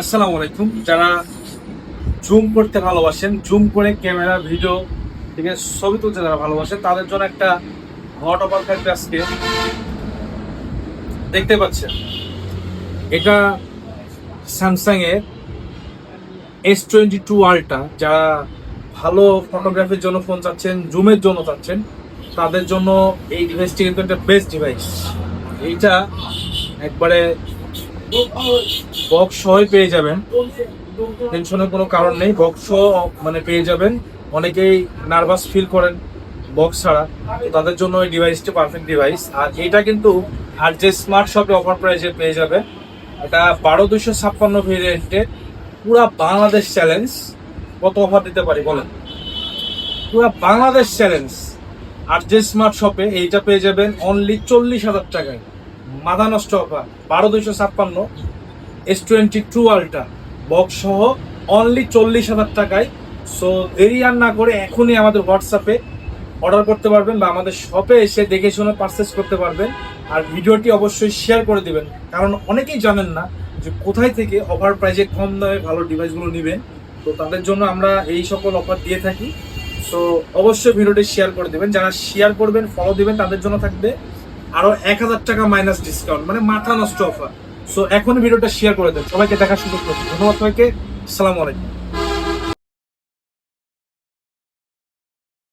আসসালামু আলাইকুম। যারা জুম করতে ভালোবাসেন, জুম করে ক্যামেরা ভিডিও থেকে ছবি তুলতে যারা ভালোবাসেন, তাদের জন্য একটা হট অফার থাকবে আজকে। দেখতে পাচ্ছেন, এটা স্যামসাং এর S22 আলট্রা। যারা ভালো ফটোগ্রাফির জন্য ফোন চাচ্ছেন, জুমের জন্য চাচ্ছেন, তাদের জন্য এই ডিভাইসটি কিন্তু একটা বেস্ট ডিভাইস। এইটা একবারে বক্স সহই পেয়ে যাবেন, টেনশনের কোনো কারণ নেই। বক্স মানে পেয়ে যাবেন। অনেকেই নার্ভাস ফিল করেন বক্স ছাড়া, তো তাদের জন্য এই ডিভাইসটি পারফেক্ট ডিভাইস। আর এটা কিন্তু আর যে স্মার্ট শপে অফার প্রাইসে পেয়ে যাবেন। এটা 12256 ভেরিয়েন্টে পুরা বাংলাদেশ চ্যালেঞ্জ। কত অফার দিতে পারি বলেন? পুরা বাংলাদেশ চ্যালেঞ্জ। আর যে স্মার্ট শপে এইটা পেয়ে যাবেন অনলি 40,000 টাকায়। মাথা নষ্ট অফার। 12256 S22 আলট্রা বক্স সহ অনলি 40,000 টাকায়। সো দেরি আর না করে এখনই আমাদের হোয়াটসঅ্যাপে অর্ডার করতে পারবেন বা আমাদের শপে এসে দেখে শুনে পারচেস করতে পারবেন। আর ভিডিওটি অবশ্যই শেয়ার করে দিবেন, কারণ অনেকেই জানেন না যে কোথায় থেকে অফার প্রাইসে কম দামে ভালো ডিভাইসগুলো নেবেন। তো তাদের জন্য আমরা এই সকল অফার দিয়ে থাকি। সো অবশ্যই ভিডিওটি শেয়ার করে দিবেন। যারা শেয়ার করবেন, ফলো দিবেন, তাদের জন্য থাকবে আরো 1,000 টাকা মাইনাস ডিসকাউন্ট, মানে মাথা নষ্ট অফার। সো এখনই ভিডিওটা শেয়ার করে দেন, সবাইকে দেখার সুযোগ করুন। ধন্যবাদ সবাইকে। আসসালামু আলাইকুম।